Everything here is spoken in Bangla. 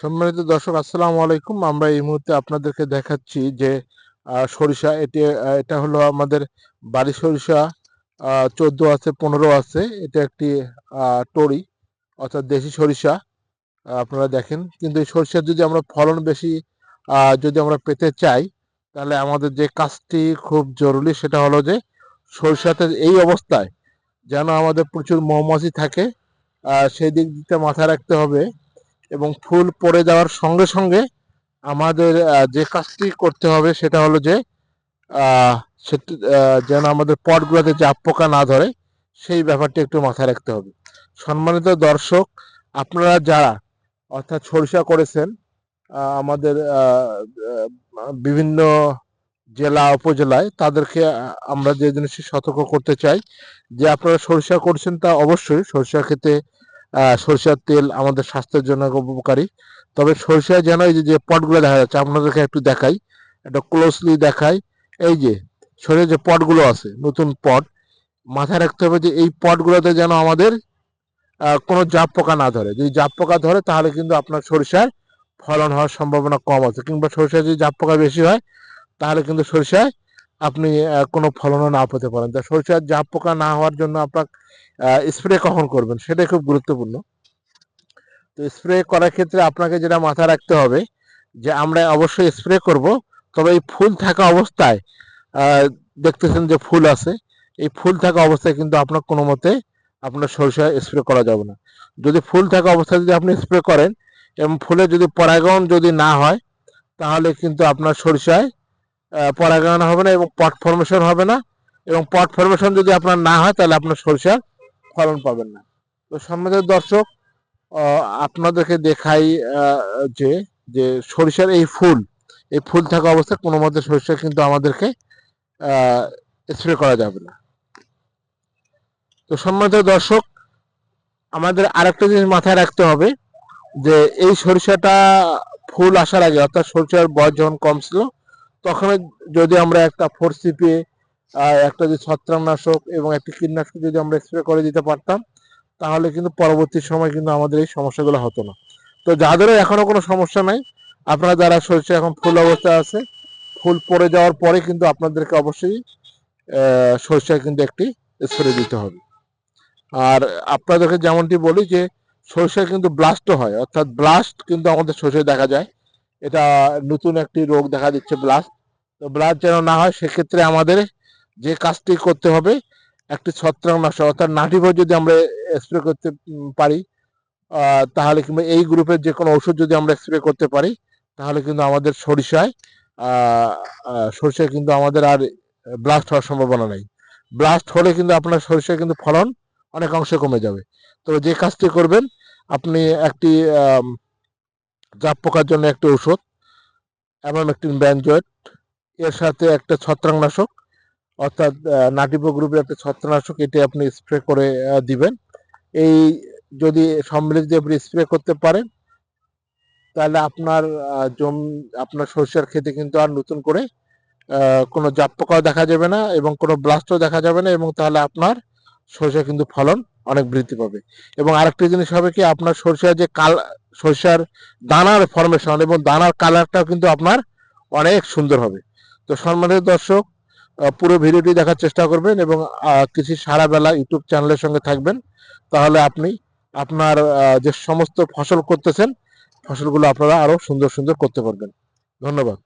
সম্মানিত দর্শক, আসসালামু আলাইকুম। আমরা এই মুহূর্তে আপনাদেরকে দেখাচ্ছি যে সরিষা এটা হলো আমাদের বাড়ি সরিষা। ১৪ আছে, ১৫ আছে। এটা একটি টরি, অর্থাৎ দেশি সরিষা। আপনারা দেখেন, কিন্তু এই সরিষার যদি আমরা ফলন বেশি যদি আমরা পেতে চাই, তাহলে আমাদের যে কাজটি খুব জরুরি সেটা হলো যে সরিষাতে এই অবস্থায় যেন আমাদের প্রচুর মৌমাছি থাকে, সেই দিক দিতে মাথায় রাখতে হবে। এবং ফুল পড়ে যাওয়ার সঙ্গে সঙ্গে আমাদের যে কাজটি করতে হবে সেটা হলো যে আহ, যেন আমাদের পটগুলোতে জাপ পোকা না ধরে, সেই ব্যাপারটি একটু মাথায় রাখতে হবে। সম্মানিত দর্শক, আপনারা যারা অর্থাৎ সরিষা করেছেন আমাদের বিভিন্ন জেলা উপজেলায়, তাদেরকে আমরা যে জিনিসটি সতর্ক করতে চাই যে আপনারা সরিষা করছেন তা অবশ্যই সরিষা খেতে সরিষার তেল আমাদের স্বাস্থ্যের জন্য উপকারী। তবে সরিষায় যেন এই যে পটগুলো দেখা যাচ্ছে, আপনাদেরকে একটু দেখাই, একটা ক্লোজলি দেখাই। এই যে সরিষার যে পটগুলো আছে, নতুন পট, মাথায় রাখতে হবে যে এই পটগুলোতে যেন আমাদের কোনো জাপ পোকা না ধরে। যদি জাপ পোকা ধরে তাহলে কিন্তু আপনার সরিষার ফলন হওয়ার সম্ভাবনা কম আছে, কিংবা সরিষায় যদি জাপ পোকা বেশি হয় তাহলে কিন্তু সরিষায় আপনি কোনো ফলনও না পেতে পারেন। তা সরিষার জাপ পোকা না হওয়ার জন্য আপনার স্প্রে কখন করবেন সেটাই খুব গুরুত্বপূর্ণ। তো স্প্রে করার ক্ষেত্রে আপনাকে যেটা মাথায় রাখতে হবে যে আমরা অবশ্যই স্প্রে করব, তবে এই ফুল থাকা অবস্থায় আহ, দেখতেছেন যে ফুল আছে, এই ফুল থাকা অবস্থায় কিন্তু আপনার কোনো মতে আপনার সরিষায় স্প্রে করা যাবে না। যদি ফুল থাকা অবস্থায় যদি আপনি স্প্রে করেন এবং ফুলে যদি পরাগায়ন যদি না হয়, তাহলে কিন্তু আপনার সরিষায় পরাগায়ন হবে না এবং পট ফর্মেশন হবে না। এবং পট ফর্মেশন যদি আপনার না হয় তাহলে আপনার সরিষার ফলন পাবেন না। তো সম্মানিত দর্শক, আপনাদেরকে দেখাই যে যে সরিষার এই ফুল থাকা অবস্থায় কোনো মতে সরিষা কিন্তু আমাদেরকে স্প্রে করা যাবে না। তো সম্মানিত দর্শক, আমাদের আরেকটা জিনিস মাথায় রাখতে হবে যে এই সরিষাটা ফুল আসার আগে, অর্থাৎ সরিষার বয়স যখন কম ছিল, তখন যদি আমরা একটা 4CPA, একটা যে ছত্রাকনাশক এবং একটা কীটনাশক যদি আমরা স্প্রে করে দিতে পারতাম, তাহলে কিন্তু পরবর্তী সময় কিন্তু আমাদের এই সমস্যাগুলো হতো না। তো যাদেরও এখনো কোনো সমস্যা নাই, আপনারা যারা সরিষা এখন ফুল অবস্থায় আছে, ফুল পড়ে যাওয়ার পরে কিন্তু আপনাদেরকে অবশ্যই সরিষায় কিন্তু একটি স্প্রে দিতে হবে। আর আপনাদেরকে যেমনটি বলি যে সরিষায় কিন্তু ব্লাস্টও হয়, অর্থাৎ ব্লাস্ট কিন্তু আমাদের সরিষায় দেখা যায়। এটা নতুন একটি রোগ দেখা দিচ্ছে, ব্লাস্ট। তো ব্লাস্ট যেন না হয় সেক্ষেত্রে আমাদের যে কাজটি করতে হবে, একটি ছত্রাকনাশক অর্থাৎ নাটিভোজ যদি আমরা স্প্রে করতে পারি, তাহলে কিংবা এই গ্রুপের যে কোনো ওষুধ যদি আমরা স্প্রে করতে পারি, তাহলে কিন্তু আমাদের সরিষায় কিন্তু আমাদের আর ব্লাস্ট হওয়ার সম্ভাবনা নেই। ব্লাস্ট হলে কিন্তু আপনার সরিষায় কিন্তু ফলন অনেক অংশে কমে যাবে। তবে যে কাজটি করবেন, আপনি একটি জাপ পোকার জন্য একটি ওষুধ অ্যামামেকটিন বেনজয়েড, এর সাথে একটা ছত্রাকনাশক অর্থাৎ নাটিভো গ্রুপের একটা ছত্রাকনাশক, এটি আপনি স্প্রে করে দিবেন। এই যদি সম্মিলিত যদি আপনি স্প্রে করতে পারেন, তাহলে আপনার আপনার সরিষার ক্ষেতে কিন্তু আর নতুন করে কোনো জাপ পোকাও দেখা যাবে না এবং কোনো ব্লাস্টও দেখা যাবে না, এবং তাহলে আপনার সরিষা কিন্তু ফলন অনেক বৃদ্ধি পাবে। এবং আরেকটি জিনিস হবে কি, আপনার সরিষার দানার ফরমেশন এবং দানার কালারটাও কিন্তু আপনার অনেক সুন্দর হবে। তো সম্মানিত দর্শক, পুরো ভিডিওটি দেখার চেষ্টা করবেন এবং কৃষি সারা বেলা ইউটিউব চ্যানেলের সঙ্গে থাকবেন। তাহলে আপনি আপনার যে সমস্ত ফসল করতেছেন, ফসলগুলো আপনারা আরো সুন্দর সুন্দর করতে পারবেন। ধন্যবাদ।